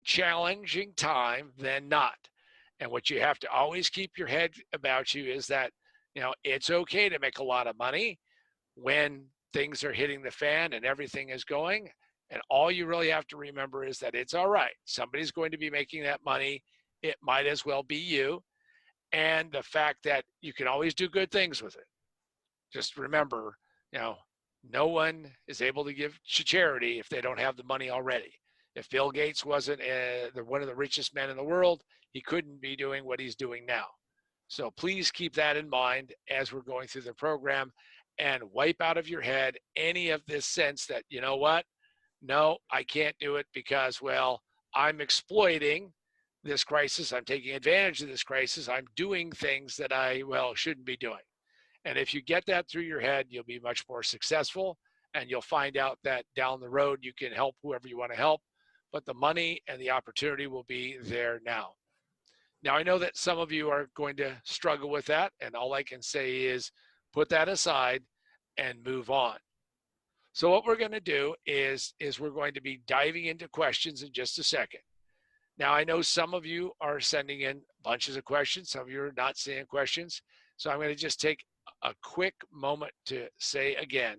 challenging time than not. And what you have to always keep your head about you is that, it's okay to make a lot of money when things are hitting the fan and everything is going. And all you really have to remember is that it's all right. Somebody's going to be making that money. It might as well be you. And the fact that you can always do good things with it. Just remember, no one is able to give to charity if they don't have the money already. If Bill Gates wasn't one of the richest men in the world, he couldn't be doing what he's doing now. So please keep that in mind as we're going through the program, and wipe out of your head any of this sense that, you know what, no, I can't do it because, well, I'm exploiting this crisis. I'm taking advantage of this crisis. I'm doing things that I, shouldn't be doing. And if you get that through your head, you'll be much more successful, and you'll find out that down the road you can help whoever you want to help, but the money and the opportunity will be there now. Now, I know that some of you are going to struggle with that, and all I can say is put that aside and move on. So what we're going to do is we're going to be diving into questions in just a second. Now, I know some of you are sending in bunches of questions. Some of you are not sending questions. So I'm going to just take a quick moment to say again,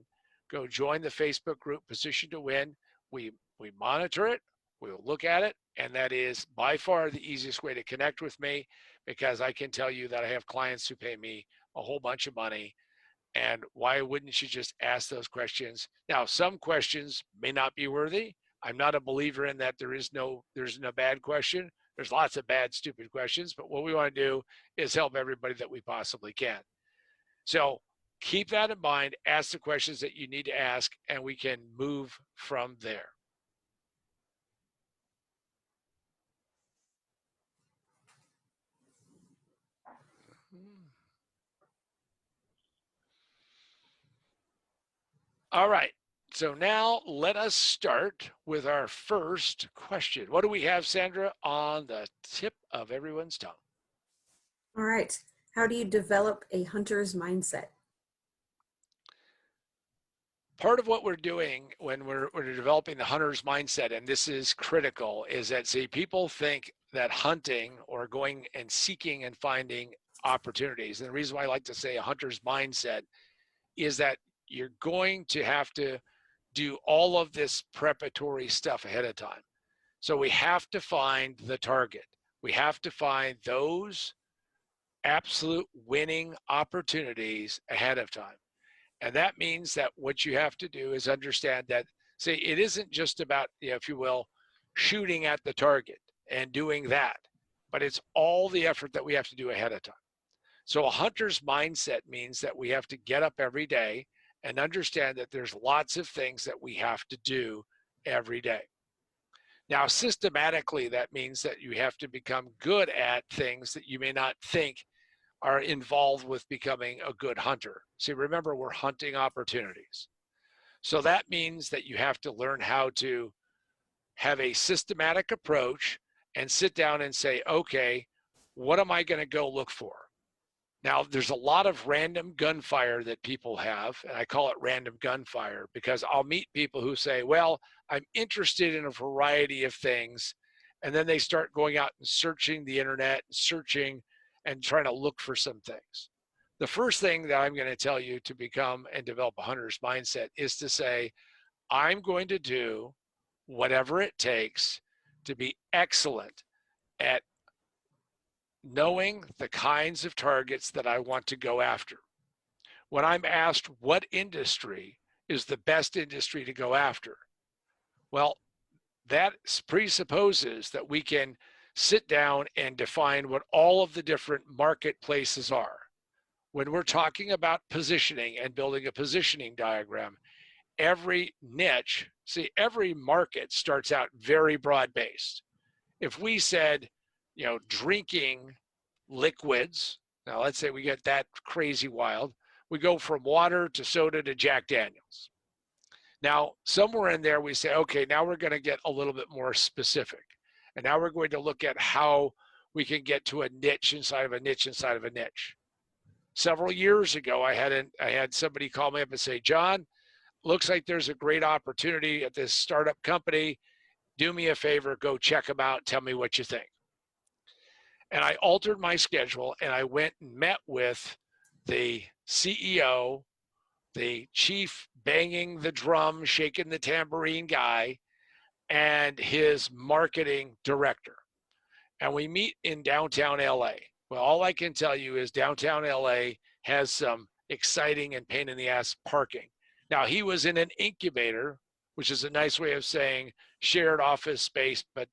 go join the Facebook group Position to Win. We monitor it. We'll look at it. And that is by far the easiest way to connect with me, because I can tell you that I have clients who pay me a whole bunch of money. And why wouldn't you just ask those questions? Now, some questions may not be worthy. I'm not a believer in that there's no bad question. There's lots of bad, stupid questions. But what we want to do is help everybody that we possibly can. So keep that in mind. Ask the questions that you need to ask, and we can move from there. All right. So now let us start with our first question. What do we have, Sandra, on the tip of everyone's tongue? All right. How do you develop a hunter's mindset? Part of what we're doing when we're developing the hunter's mindset, and this is critical, is that, see, people think that hunting or going and seeking and finding opportunities, and the reason why I like to say a hunter's mindset is that you're going to have to do all of this preparatory stuff ahead of time. So we have to find the target. We have to find those absolute winning opportunities ahead of time. And that means that what you have to do is understand that, see, it isn't just about, if you will, shooting at the target and doing that, but it's all the effort that we have to do ahead of time. So a hunter's mindset means that we have to get up every day and understand that there's lots of things that we have to do every day. Now, systematically, that means that you have to become good at things that you may not think are involved with becoming a good hunter. See, remember, we're hunting opportunities. So that means that you have to learn how to have a systematic approach and sit down and say, okay, what am I going to go look for? Now, there's a lot of random gunfire that people have, and I call it random gunfire because I'll meet people who say, well, I'm interested in a variety of things, and then they start going out and searching the internet, searching and trying to look for some things. The first thing that I'm going to tell you to become and develop a hunter's mindset is to say, I'm going to do whatever it takes to be excellent at knowing the kinds of targets that I want to go after. When I'm asked what industry is the best industry to go after, well, that presupposes that we can sit down and define what all of the different marketplaces are. When we're talking about positioning and building a positioning diagram, every niche, see, every market starts out very broad-based. If we said, drinking liquids, now let's say we get that crazy wild, we go from water to soda to Jack Daniels. Now, somewhere in there we say, okay, now we're going to get a little bit more specific. And now we're going to look at how we can get to a niche inside of a niche inside of a niche. Several years ago, I had somebody call me up and say, John, looks like there's a great opportunity at this startup company. Do me a favor, go check them out. Tell me what you think. And I altered my schedule and I went and met with the CEO, the chief banging the drum, shaking the tambourine guy, and his marketing director. And we meet in downtown LA. Well, all I can tell you is downtown LA has some exciting and pain in the ass parking. Now, he was in an incubator, which is a nice way of saying shared office space, but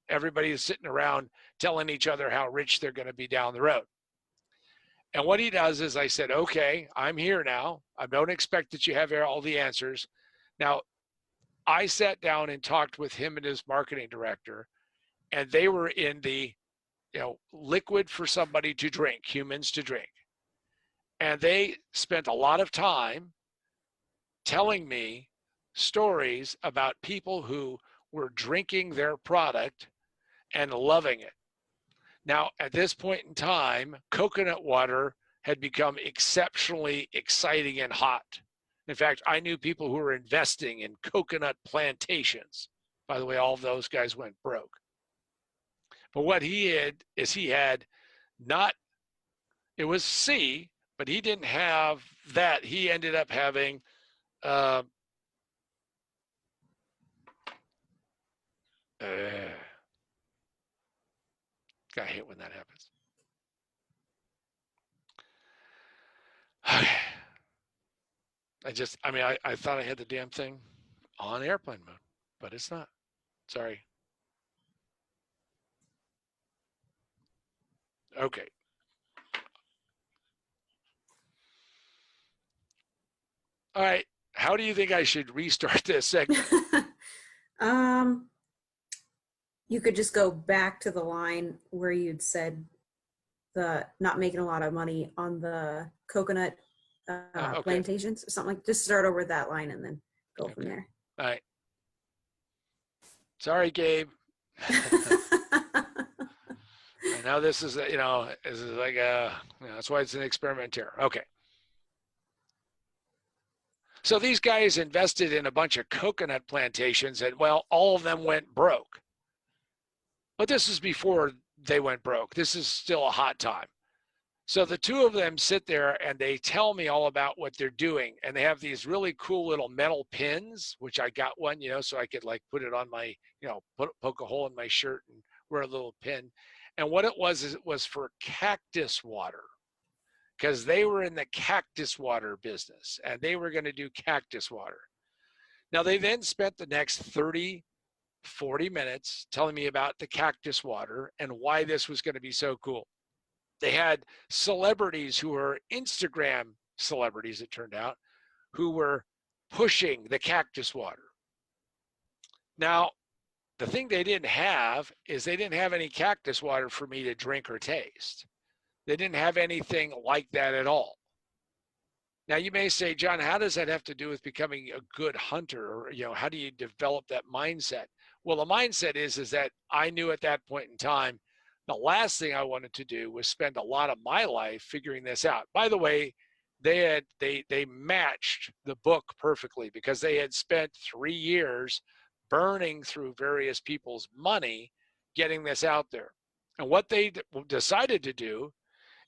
everybody is sitting around telling each other how rich they're going to be down the road. And what he does is I said, okay, I'm here now. I don't expect that you have all the answers. Now, I sat down and talked with him and his marketing director, and they were in the liquid for somebody to drink, humans to drink. And they spent a lot of time telling me stories about people who were drinking their product and loving it. Now, at this point in time, coconut water had become exceptionally exciting and hot. In fact, I knew people who were investing in coconut plantations. By the way, all of those guys went broke. But what he had is he had not, it was C, but he didn't have that. He ended up having got hit when that happens. I thought I had the damn thing on airplane mode, but it's not. Sorry. Okay. All right. How do you think I should restart this segment? You could just go back to the line where you'd said the not making a lot of money on the coconut Okay. plantations or something like. Just start over that line and then go from there. All right. Sorry, Gabe. I know this is this is like that's why it's an experiment here. Okay. So these guys invested in a bunch of coconut plantations, and well, all of them went broke. But this is before they went broke. This is still a hot time. So the two of them sit there and they tell me all about what they're doing. And they have these really cool little metal pins, which I got one, so I could like put it on my, poke a hole in my shirt and wear a little pin. And what it was is it was for cactus water, because they were in the cactus water business and they were going to do cactus water. Now they then spent the next 30, 40 minutes telling me about the cactus water and why this was going to be so cool. They had celebrities who were Instagram celebrities, it turned out, who were pushing the cactus water. Now, the thing they didn't have is they didn't have any cactus water for me to drink or taste. They didn't have anything like that at all. Now, you may say, John, how does that have to do with becoming a good hunter? Or, how do you develop that mindset? Well, the mindset is that I knew at that point in time, the last thing I wanted to do was spend a lot of my life figuring this out. By the way, they matched the book perfectly because they had spent 3 years burning through various people's money getting this out there. And what they decided to do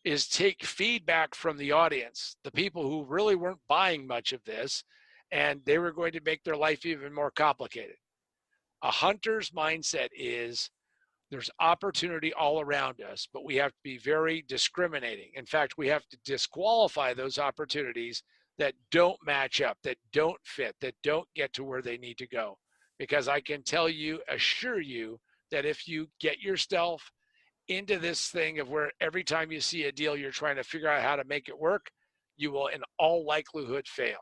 is take feedback from the audience, the people who really weren't buying much of this, and they were going to make their life even more complicated. A hunter's mindset is there's opportunity all around us, but we have to be very discriminating. In fact, we have to disqualify those opportunities that don't match up, that don't fit, that don't get to where they need to go. Because I can assure you that if you get yourself into this thing of where every time you see a deal, you're trying to figure out how to make it work, you will in all likelihood fail.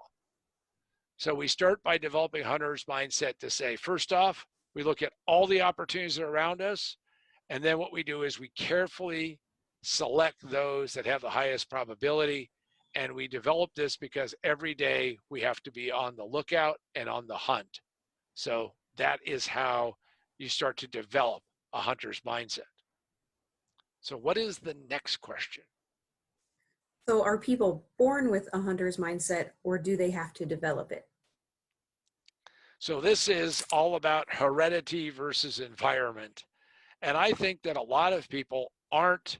So we start by developing hunter's mindset to say, first off, we look at all the opportunities that are around us. And then what we do is we carefully select those that have the highest probability. And we develop this because every day we have to be on the lookout and on the hunt. So that is how you start to develop a hunter's mindset. So what is the next question? So are people born with a hunter's mindset or do they have to develop it? So this is all about heredity versus environment. And I think that a lot of people aren't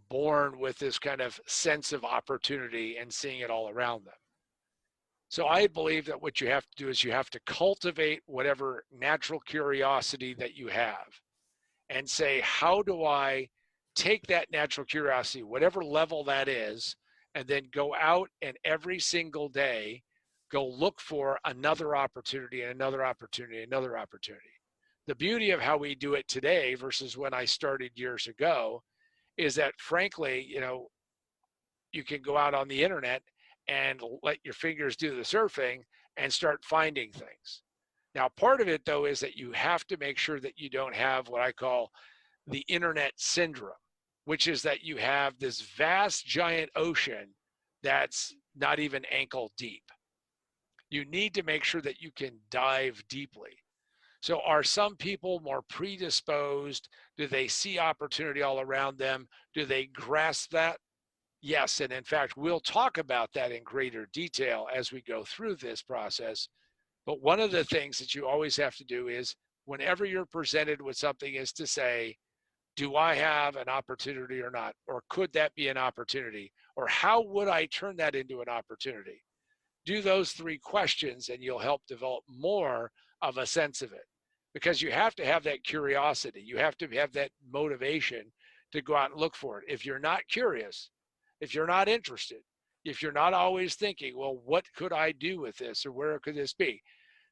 born with this kind of sense of opportunity and seeing it all around them. So I believe that what you have to do is you have to cultivate whatever natural curiosity that you have and say, how do I take that natural curiosity, whatever level that is, and then go out and every single day go look for another opportunity and another opportunity, another opportunity. The beauty of how we do it today versus when I started years ago is that, frankly, you can go out on the internet and let your fingers do the surfing and start finding things. Now, part of it, though, is that you have to make sure that you don't have what I call the internet syndrome, which is that you have this vast, giant ocean that's not even ankle deep. You need to make sure that you can dive deeply. So, are some people more predisposed? Do they see opportunity all around them? Do they grasp that? Yes, and in fact, we'll talk about that in greater detail as we go through this process. But one of the things that you always have to do is whenever you're presented with something is to say, do I have an opportunity or not? Or could that be an opportunity? Or how would I turn that into an opportunity? Do those three questions and you'll help develop more of a sense of it. Because you have to have that curiosity. You have to have that motivation to go out and look for it. If you're not curious, if you're not interested, if you're not always thinking, well, what could I do with this or where could this be?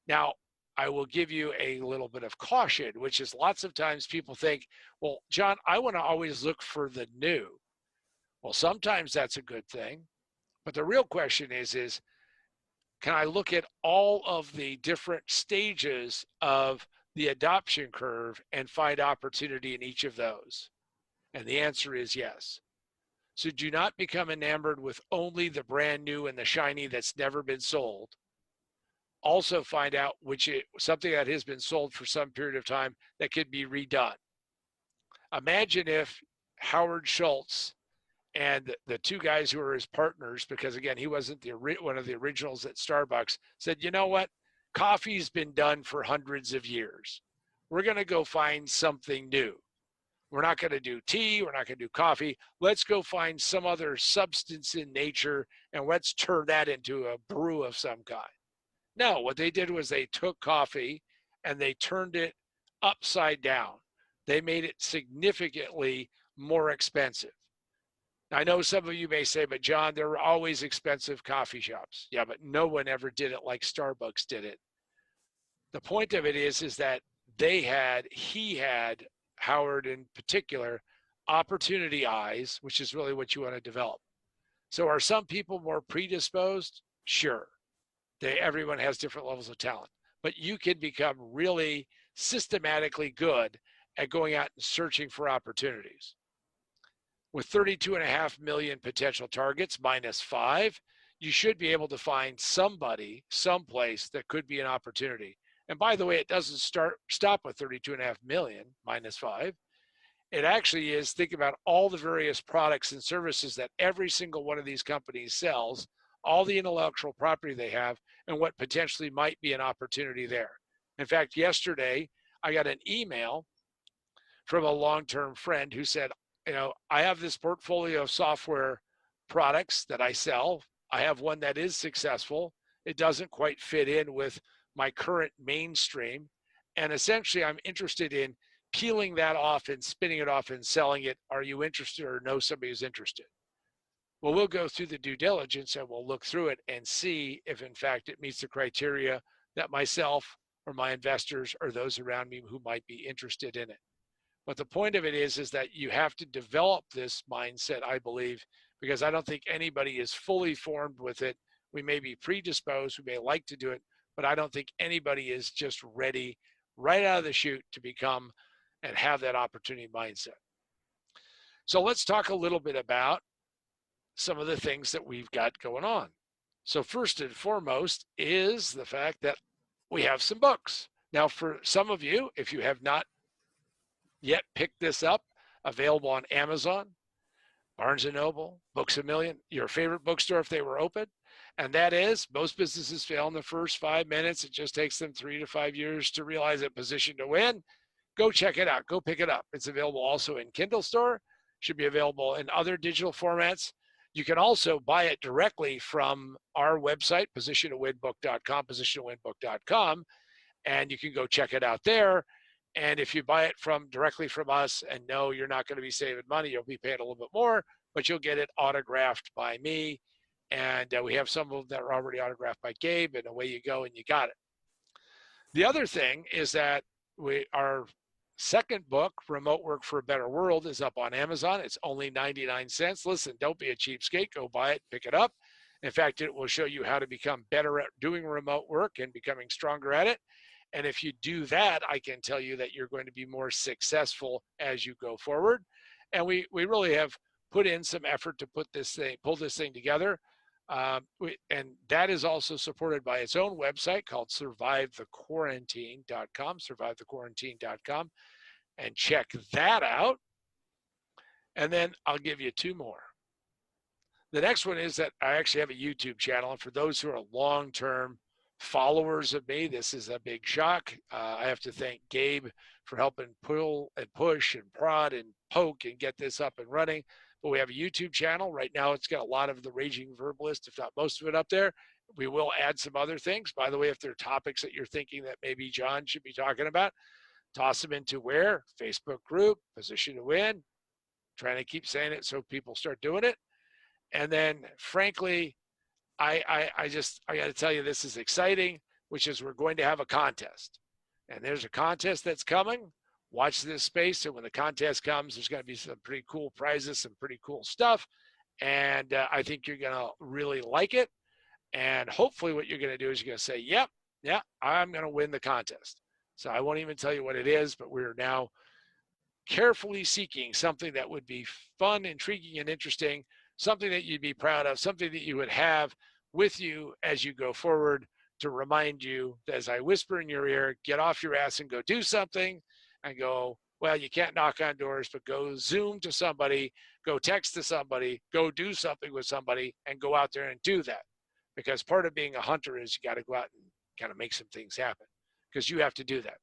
Now, I will give you a little bit of caution, which is lots of times people think, well, John, I want to always look for the new. Well, sometimes that's a good thing. But the real question is can I look at all of the different stages of the adoption curve and find opportunity in each of those? And the answer is yes. So do not become enamored with only the brand new and the shiny that's never been sold. Also find out something that has been sold for some period of time that could be redone. Imagine if Howard Schultz and the two guys who were his partners, because again, he wasn't one of the originals at Starbucks, said, you know what? Coffee's been done for hundreds of years. We're going to go find something new. We're not going to do tea. We're not going to do coffee. Let's go find some other substance in nature and let's turn that into a brew of some kind. No, what they did was they took coffee and they turned it upside down. They made it significantly more expensive. I know some of you may say, but John, there were always expensive coffee shops. Yeah, but no one ever did it like Starbucks did it. The point of it is that he had, Howard in particular, opportunity eyes, which is really what you want to develop. So are some people more predisposed? Sure. Everyone has different levels of talent, but you can become really systematically good at going out and searching for opportunities. With 32.5 million potential targets minus 5, you should be able to find somebody, someplace that could be an opportunity. And by the way, it doesn't stop with 32.5 million minus 5. It actually is, think about all the various products and services that every single one of these companies sells, all the intellectual property they have, and what potentially might be an opportunity there. In fact, yesterday, I got an email from a long-term friend who said, I have this portfolio of software products that I sell. I have one that is successful. It doesn't quite fit in with my current mainstream. And essentially, I'm interested in peeling that off and spinning it off and selling it. Are you interested or know somebody who's interested? Well, we'll go through the due diligence and we'll look through it and see if in fact it meets the criteria that myself or my investors or those around me who might be interested in it. But the point of it is that you have to develop this mindset, I believe, because I don't think anybody is fully formed with it. We may be predisposed, we may like to do it, but I don't think anybody is just ready right out of the chute to become and have that opportunity mindset. So let's talk a little bit about some of the things that we've got going on. So first and foremost is the fact that we have some books. Now, for some of you, if you have not yet picked this up, available on Amazon, Barnes and Noble, Books A Million, your favorite bookstore if they were open. And that is, most businesses fail in the first 5 minutes. It just takes them 3 to 5 years to realize a position to win. Go check it out. Go pick it up. It's available also in Kindle Store. Should be available in other digital formats. You can also buy it directly from our website, positiontowinbook.com, positiontowinbook.com, and you can go check it out there. And if you buy it from directly from us, and no, you're not going to be saving money, you'll be paying a little bit more, but you'll get it autographed by me. And we have some of them that are already autographed by Gabe, and away you go, and you got it. The other thing is that our second book, Remote Work for a Better World, is up on Amazon. It's only 99 cents. Listen, don't be a cheapskate. Go buy it, pick it up. In fact, it will show you how to become better at doing remote work and becoming stronger at it. And if you do that, I can tell you that you're going to be more successful as you go forward. And we really have put in some effort to pull this thing together. And that is also supported by its own website called survivethequarantine.com, survivethequarantine.com, and check that out. And then I'll give you two more. The next one is that I actually have a YouTube channel. And for those who are long-term followers of me, this is a big shock. I have to thank Gabe for helping pull and push and prod and poke and get this up and running. But we have a YouTube channel. Right now, it's got a lot of the Raging Verbalist, if not most of it, up there. We will add some other things. By the way, if there are topics that you're thinking that maybe John should be talking about, toss them into where? Facebook group, Position to Win. Trying to keep saying it so people start doing it. And then, frankly, I got to tell you, this is exciting, which is we're going to have a contest. And there's a contest that's coming. Watch this space. And when the contest comes, there's going to be some pretty cool prizes, some pretty cool stuff. And I think you're going to really like it. And hopefully what you're going to do is you're going to say, yep, I'm going to win the contest. So I won't even tell you what it is, but we're now carefully seeking something that would be fun, intriguing, and interesting, something that you'd be proud of, something that you would have with you as you go forward to remind you that as I whisper in your ear, get off your ass and go do something, and go, well, you can't knock on doors, but go Zoom to somebody, go text to somebody, go do something with somebody, and go out there and do that. Because part of being a hunter is you got to go out and kind of make some things happen, because you have to do that.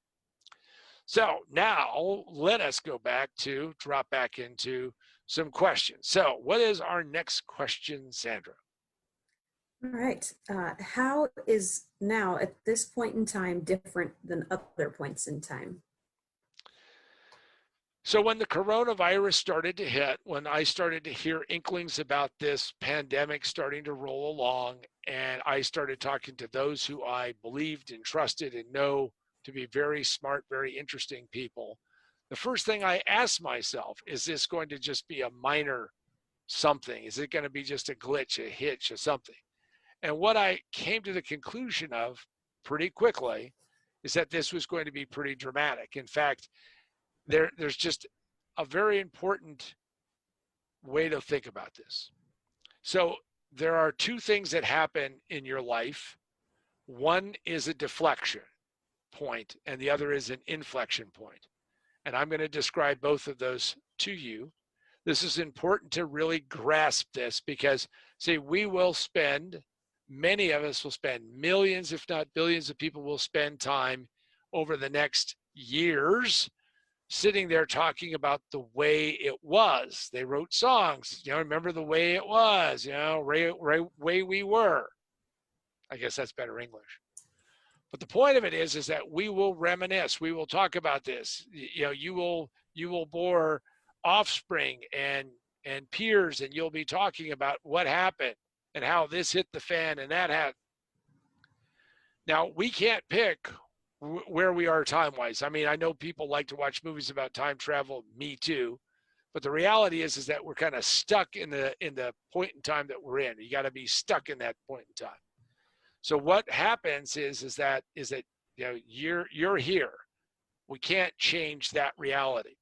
So now let us drop back into some questions. So what is our next question, Sandra? All right. How is now at this point in time different than other points in time? So when the coronavirus started to hit, when I started to hear inklings about this pandemic starting to roll along, and I started talking to those who I believed and trusted and know to be very smart, very interesting people, the first thing I asked myself, is this going to just be a minor something? Is it going to be just a glitch, a hitch, or something? And what I came to the conclusion of pretty quickly is that this was going to be pretty dramatic. In fact, there's just a very important way to think about this. So there are two things that happen in your life. One is a deflection point, and the other is an inflection point. And I'm going to describe both of those to you. This is important to really grasp this because, see, many of us will spend millions, if not billions of people will spend time over the next years sitting there talking about the way it was. They wrote songs, remember the way it was, way we were. I guess that's better English. But the point of it is that we will reminisce. We will talk about this. You will bore offspring and peers, and you'll be talking about what happened and how this hit the fan and that happened. Now, we can't pick where we are time-wise. I mean, I know people like to watch movies about time travel, me too, but the reality is that we're kind of stuck in the point in time that we're in. You got to be stuck in that point in time. So what happens is that you're here. We can't change that reality.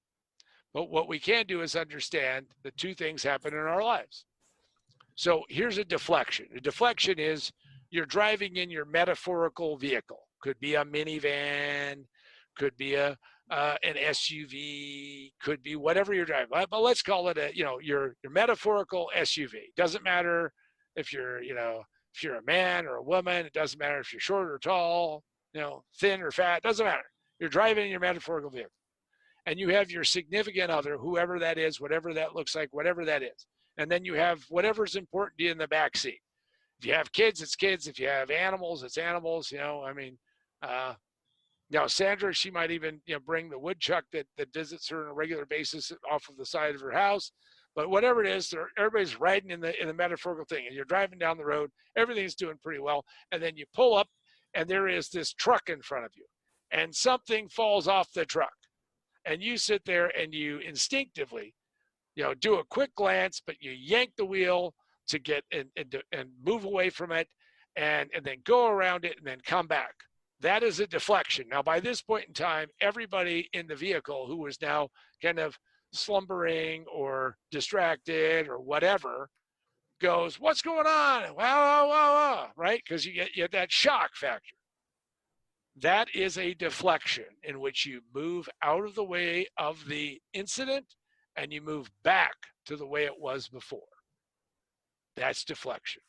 But what we can do is understand that two things happen in our lives. So here's a deflection. A deflection is you're driving in your metaphorical vehicle. Could be a minivan, could be a an SUV, could be whatever you're driving, but let's call it your metaphorical SUV. Doesn't matter if you're a man or a woman. It doesn't matter if you're short or tall, thin or fat. Doesn't matter. You're driving in your metaphorical vehicle, and you have your significant other, whoever that is, whatever that looks like, whatever that is, and then you have whatever's important to you in the back seat. If you have kids, it's kids. If you have animals, it's animals. Uh, Sandra, she might even bring the woodchuck that visits her on a regular basis off of the side of her house. But whatever it is, everybody's riding in the metaphorical thing, and you're driving down the road. Everything's doing pretty well, and then you pull up, and there is this truck in front of you, and something falls off the truck, and you sit there and you instinctively, do a quick glance, but you yank the wheel to get and move away from it, and then go around it and then come back. That is a deflection. Now, by this point in time, everybody in the vehicle who was now kind of slumbering or distracted or whatever goes, "What's going on?" Wow, wow, wow, wow, right? Because you get that shock factor. That is a deflection in which you move out of the way of the incident and you move back to the way it was before. That's deflection.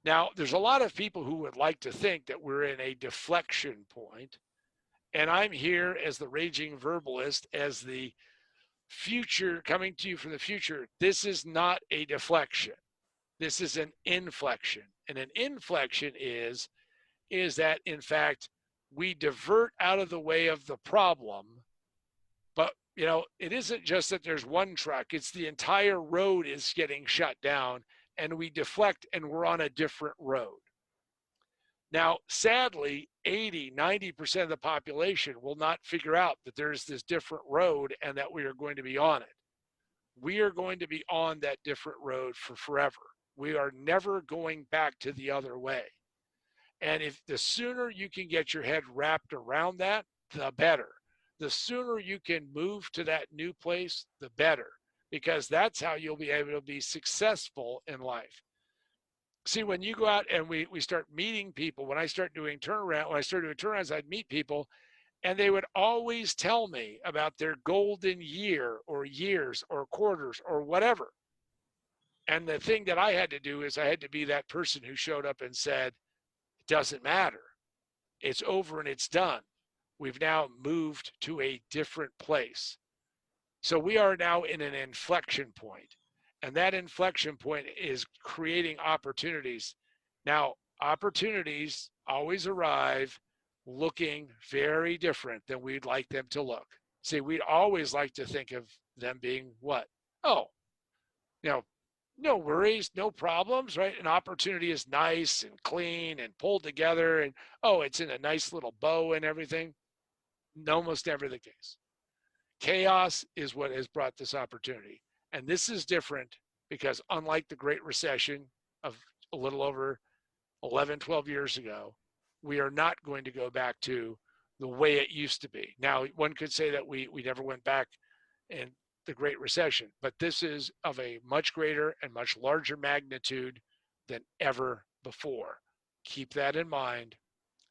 Now, there's a lot of people who would like to think that we're in a deflection point, and I'm here as the raging verbalist, as the future coming to you from the future. This is not a deflection. This is an inflection. And an inflection is that, in fact, we divert out of the way of the problem. But, it isn't just that there's one truck. It's the entire road is getting shut down, and we deflect and we're on a different road. Now, sadly, 80, 90% of the population will not figure out that there's this different road and that we are going to be on it. We are going to be on that different road for forever. We are never going back to the other way. And if the sooner you can get your head wrapped around that, the better. The sooner you can move to that new place, the better, because that's how you'll be able to be successful in life. See, when you go out and we start meeting people, when I started doing turnarounds, I'd meet people, and they would always tell me about their golden year or years or quarters or whatever. And the thing that I had to do is I had to be that person who showed up and said, it doesn't matter. It's over and it's done. We've now moved to a different place. So we are now in an inflection point, and that inflection point is creating opportunities. Now, opportunities always arrive looking very different than we'd like them to look. See, we'd always like to think of them being what? Oh, no worries, no problems, right? An opportunity is nice and clean and pulled together, and it's in a nice little bow and everything. Almost never the case. Chaos is what has brought this opportunity. And this is different because, unlike the Great Recession of a little over 11, 12 years ago, we are not going to go back to the way it used to be. Now, one could say that we never went back in the Great Recession, but this is of a much greater and much larger magnitude than ever before. Keep that in mind,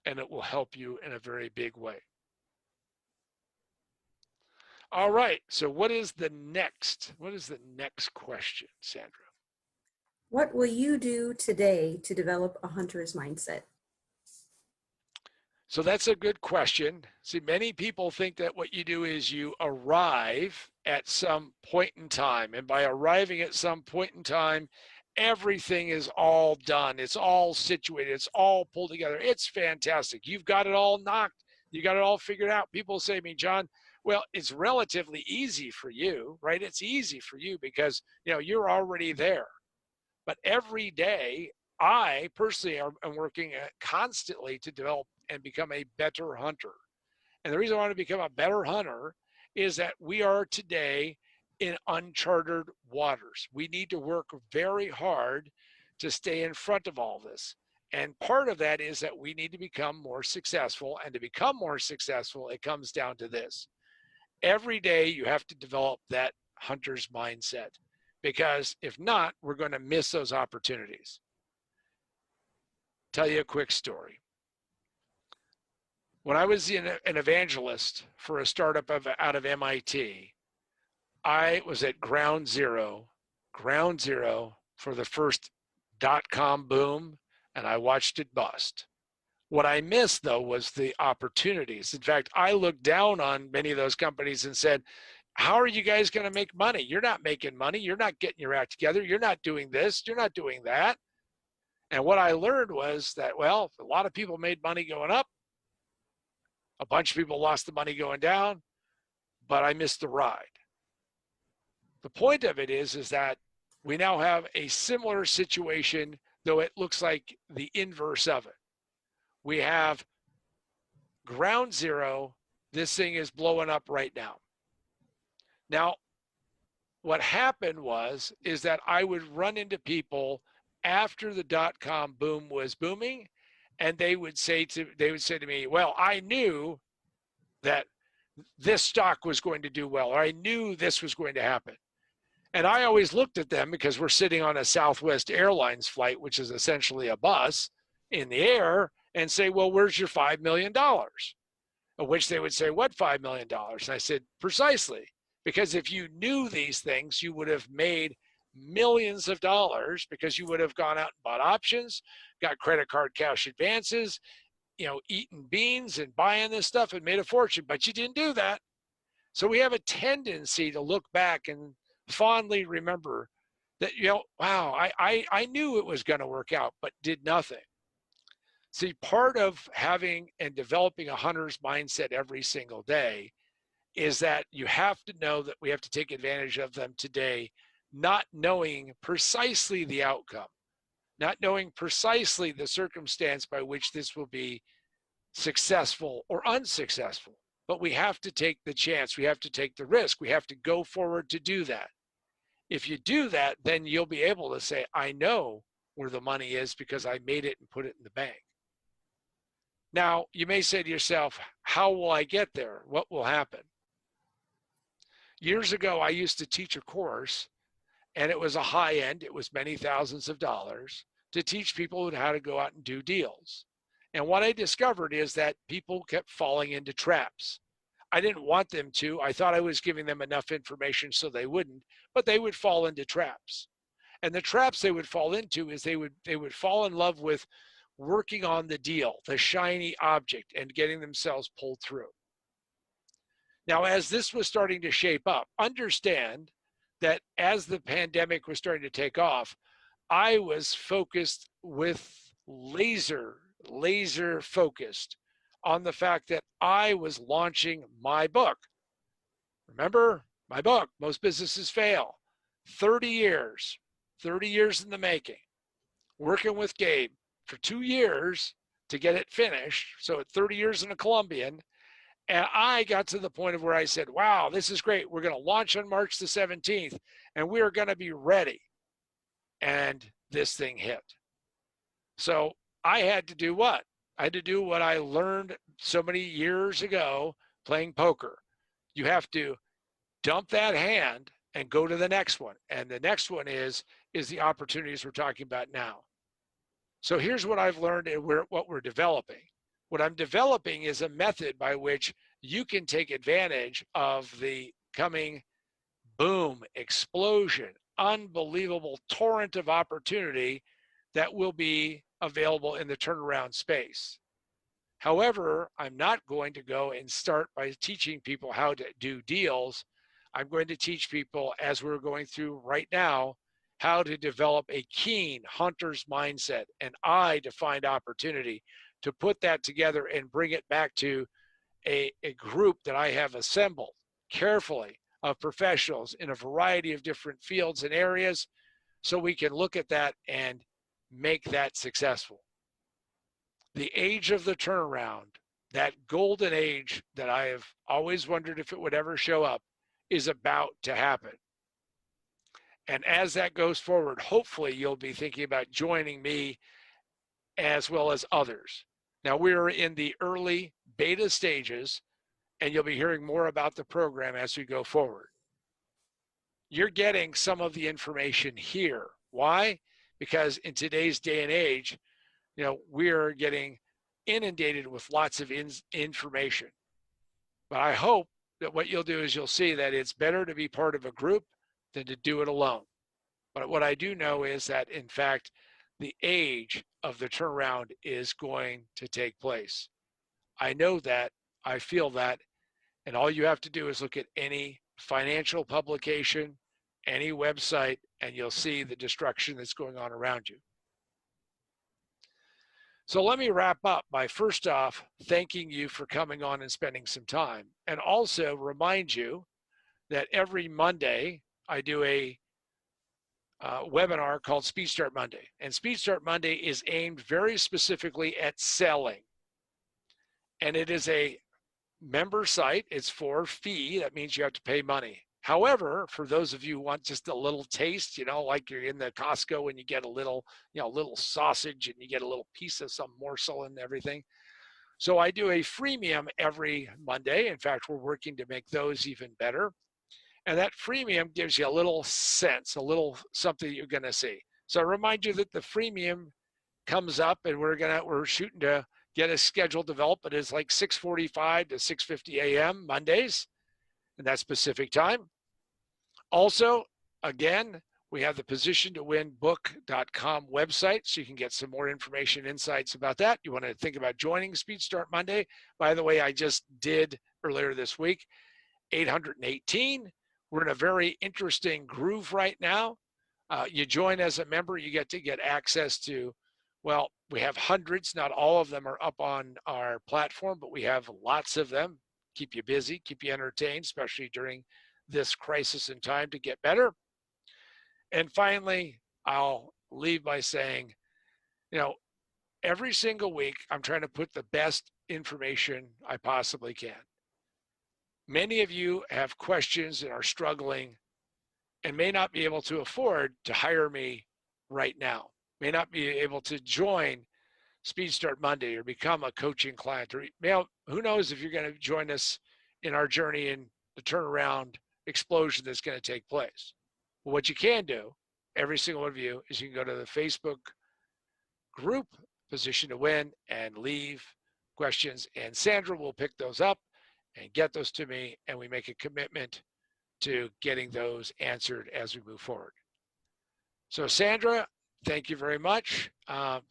and it will help you in a very big way. All right. So what is the next question, Sandra? What will you do today to develop a hunter's mindset? So that's a good question. See, many people think that what you do is you arrive at some point in time. And by arriving at some point in time, everything is all done. It's all situated. It's all pulled together. It's fantastic. You've got it all knocked. You got it all figured out. People say to me, John, well, it's relatively easy for you, right? It's easy for you because, you're already there. But every day, I personally am working constantly to develop and become a better hunter. And the reason I want to become a better hunter is that we are today in uncharted waters. We need to work very hard to stay in front of all this. And part of that is that we need to become more successful. And to become more successful, it comes down to this. Every day you have to develop that hunter's mindset, because if not, we're going to miss those opportunities. Tell you a quick story. When I was an evangelist for a startup out of MIT, I was at ground zero for the first .com boom, and I watched it bust. What I missed, though, was the opportunities. In fact, I looked down on many of those companies and said, how are you guys going to make money? You're not making money. You're not getting your act together. You're not doing this. You're not doing that. And what I learned was that, well, a lot of people made money going up. A bunch of people lost the money going down, but I missed the ride. The point of it is that we now have a similar situation, though it looks like the inverse of it. We have ground zero. This thing is blowing up right now. Now, what happened is that I would run into people after the .com boom was booming, and they would say to me, well, I knew that this stock was going to do well, or I knew this was going to happen. And I always looked at them, because we're sitting on a Southwest Airlines flight, which is essentially a bus in the air, and say, well, where's your $5 million? Of which they would say, what $5 million? And I said, precisely, because if you knew these things, you would have made millions of dollars, because you would have gone out and bought options, got credit card cash advances, eating beans and buying this stuff and made a fortune, but you didn't do that. So we have a tendency to look back and fondly remember that, wow, I knew it was going to work out, but did nothing. See, part of having and developing a hunter's mindset every single day is that you have to know that we have to take advantage of them today, not knowing precisely the outcome, not knowing precisely the circumstance by which this will be successful or unsuccessful. But we have to take the chance. We have to take the risk. We have to go forward to do that. If you do that, then you'll be able to say, I know where the money is because I made it and put it in the bank. Now, you may say to yourself, how will I get there? What will happen? Years ago, I used to teach a course, and it was a high end, it was many thousands of dollars, to teach people how to go out and do deals. And what I discovered is that people kept falling into traps. I didn't want them to. I thought I was giving them enough information so they wouldn't, but they would fall into traps. And the traps they would fall into is they would fall in love with working on the deal, the shiny object, and getting themselves pulled through. Now, as this was starting to shape up, understand that as the pandemic was starting to take off, I was focused with laser focused on the fact that I was launching my book. Remember, my book, Most Businesses Fail, 30 years in the making, working with Gabe for 2 years to get it finished. So at 30 years in a Colombian, and I got to the point of where I said, wow, this is great. We're going to launch on March the 17th, and we are going to be ready. And this thing hit. So I had to do what? I had to do what I learned so many years ago playing poker. You have to dump that hand and go to the next one. And the next one is the opportunities we're talking about now. So here's what I've learned and what we're developing. What I'm developing is a method by which you can take advantage of the coming boom, explosion, unbelievable torrent of opportunity that will be available in the turnaround space. However, I'm not going to go and start by teaching people how to do deals. I'm going to teach people, as we're going through right now, how to develop a keen hunter's mindset, an eye to find opportunity, to put that together and bring it back to a group that I have assembled carefully of professionals in a variety of different fields and areas, so we can look at that and make that successful. The age of the turnaround, that golden age that I have always wondered if it would ever show up, is about to happen. And as that goes forward, hopefully you'll be thinking about joining me as well as others. Now, we're in the early beta stages, and you'll be hearing more about the program as we go forward. You're getting some of the information here. Why? Because in today's day and age, we're getting inundated with lots of information. But I hope that what you'll do is you'll see that it's better to be part of a group than to do it alone. But what I do know is that, in fact, the age of the turnaround is going to take place. I know that, I feel that, and all you have to do is look at any financial publication, any website, and you'll see the destruction that's going on around you. So let me wrap up by first off thanking you for coming on and spending some time, and also remind you that every Monday I do a webinar called Speed Start Monday. And Speed Start Monday is aimed very specifically at selling. And it is a member site. It's for fee. That means you have to pay money. However, for those of you who want just a little taste, like you're in the Costco and you get a little, little sausage and you get a little piece of some morsel and everything. So I do a freemium every Monday. In fact, we're working to make those even better. And that freemium gives you a little sense, a little something you're going to see. So I remind you that the freemium comes up and we're shooting to get a schedule developed, but it's like 6:45 to 6:50 a.m. Mondays, and that's Pacific time. Also, again, we have the Position to Win book.com website, so you can get some more information, insights about that. You want to think about joining Speed Start Monday. By the way, I just did earlier this week 818. We're in a very interesting groove right now. You join as a member, you get to get access to, well, we have hundreds, not all of them are up on our platform, but we have lots of them. Keep you busy, keep you entertained, especially during this crisis in time to get better. And finally, I'll leave by saying, every single week, I'm trying to put the best information I possibly can. Many of you have questions and are struggling and may not be able to afford to hire me right now, may not be able to join Speed Start Monday or become a coaching client, or who knows if you're going to join us in our journey in the turnaround explosion that's going to take place. Well, what you can do, every single one of you, is you can go to the Facebook group, Position to Win, and leave questions, and Sandra will pick those up and get those to me, and we make a commitment to getting those answered as we move forward. So Sandra, thank you very much.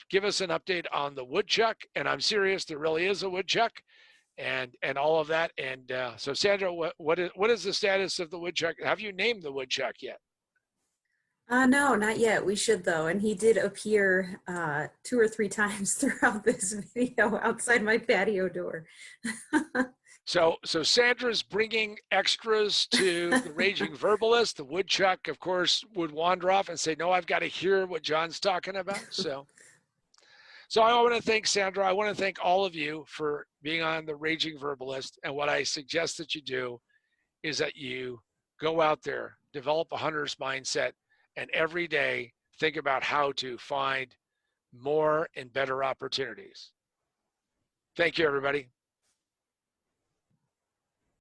Give us an update on the woodchuck, and I'm serious, there really is a woodchuck, and all of that. And so Sandra, what is the status of the woodchuck? Have you named the woodchuck yet? No, not yet. We should though. And he did appear 2 or 3 times throughout this video outside my patio door. So Sandra's bringing extras to the Raging Verbalist. The woodchuck, of course, would wander off and say, no, I've got to hear what John's talking about. So I want to thank Sandra. I want to thank all of you for being on the Raging Verbalist. And what I suggest that you do is that you go out there, develop a hunter's mindset, and every day think about how to find more and better opportunities. Thank you, everybody.